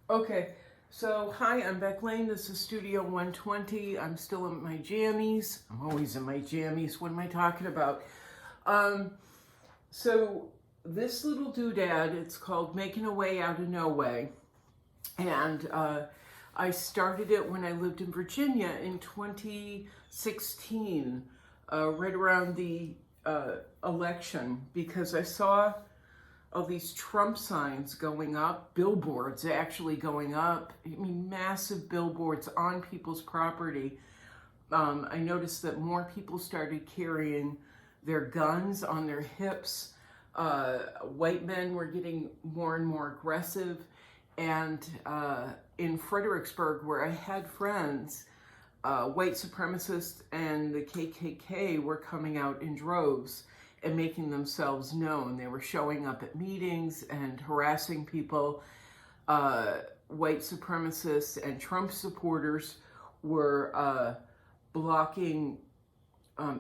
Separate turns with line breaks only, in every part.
Okay, so hi, I'm Beck Lane. This is Studio 120. I'm still in my jammies. I'm always in my jammies. What am I talking about? So this little doodad, it's called Making a Way Out of No Way. And I started it when I lived in Virginia in 2016, right around the election, because I saw all these Trump signs going up, billboards actually going up. I mean, massive billboards on people's property. I noticed that more people started carrying their guns on their hips. White men were getting more and more aggressive. And in Fredericksburg, where I had friends, white supremacists and the KKK were coming out in droves and making themselves known. They were showing up at meetings and harassing people. White supremacists and Trump supporters were blocking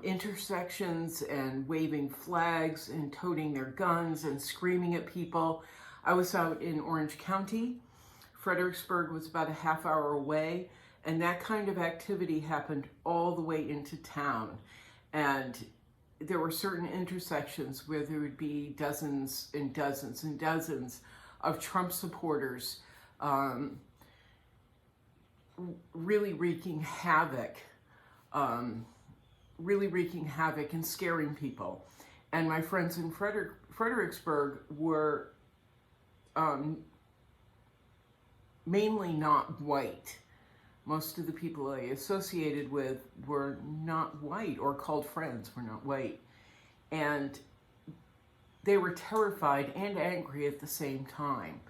intersections and waving flags and toting their guns and screaming at people. I was out in Orange County. Fredericksburg was about a half hour away, and that kind of activity happened all the way into town. And there were certain intersections where there would be dozens and dozens and dozens of Trump supporters really wreaking havoc and scaring people. And my friends in Fredericksburg were mainly not white. Most of the people I associated with were not white, or called friends were not white. And they were terrified and angry at the same time.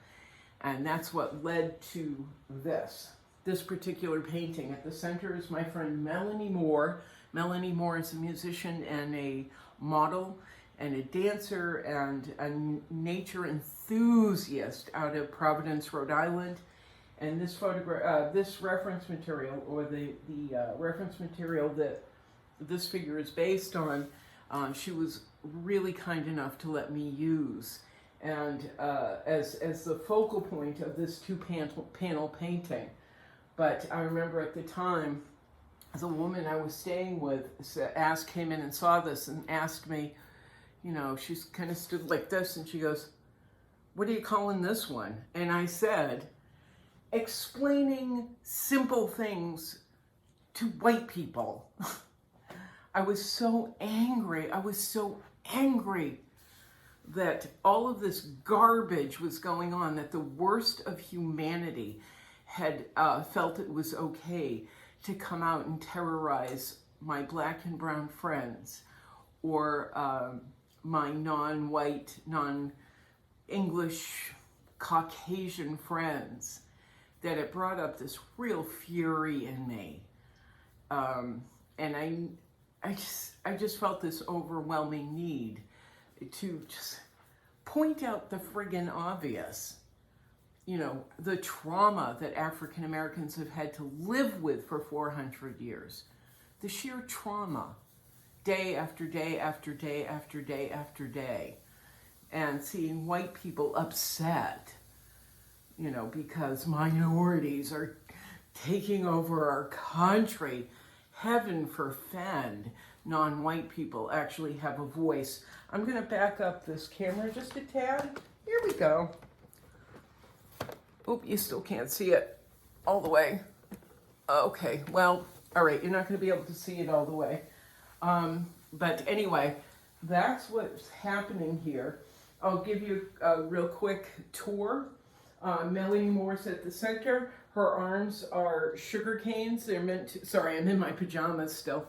And that's what led to this particular painting. At the center is my friend Melanie Moore. Melanie Moore is a musician and a model and a dancer and a nature enthusiast out of Providence, Rhode Island. And this photograph, this reference material, or the reference material that this figure is based on, she was really kind enough to let me use, and as the focal point of this two-panel painting. But I remember at the time, the woman I was staying with came in and saw this and asked me, you know, she's kind of stood like this, and she goes, "What are you calling this one?" And I said, explaining simple things to white people. I was so angry. That all of this garbage was going on, that the worst of humanity had felt it was okay to come out and terrorize my black and brown friends, or my non-white, non-English, Caucasian friends. That it brought up this real fury in me. And I just felt this overwhelming need to just point out the friggin' obvious. You know, the trauma that African Americans have had to live with for 400 years. The sheer trauma, day after day after day after day after day. And seeing white people upset, you know, because minorities are taking over our country. Heaven forfend non-white people actually have a voice. I'm going to back up this camera just a tad. Here we go. Oop, you still can't see it all the way. Okay, well, all right, you're not going to be able to see it all the way. But anyway, that's what's happening here. I'll give you a real quick tour. Melanie Moore's at the center. Her arms are sugar canes. They're meant to, sorry, I'm in my pajamas still.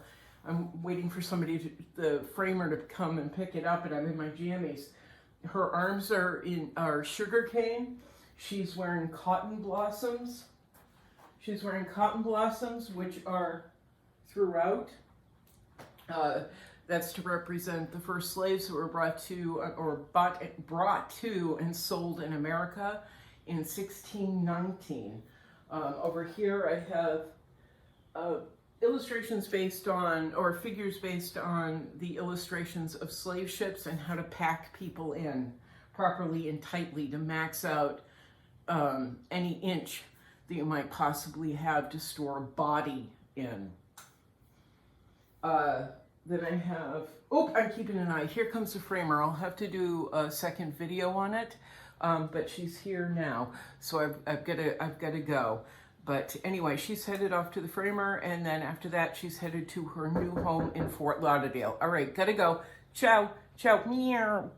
I'm waiting for somebody, the framer, to come and pick it up, and I'm in my jammies. Her arms are sugar cane. She's wearing cotton blossoms. She's wearing cotton blossoms, which are throughout. That's to represent the first slaves who were brought to and sold in America in 1619. Over here I have illustrations based on, or figures based on, the illustrations of slave ships and how to pack people in properly and tightly to max out any inch that you might possibly have to store a body in. Then I have, oh, I'm keeping an eye. Here comes the framer. I'll have to do a second video on it, but she's here now, so I've got to go. But anyway, she's headed off to the framer, and then after that, she's headed to her new home in Fort Lauderdale. All right, gotta go. Ciao, ciao, meow.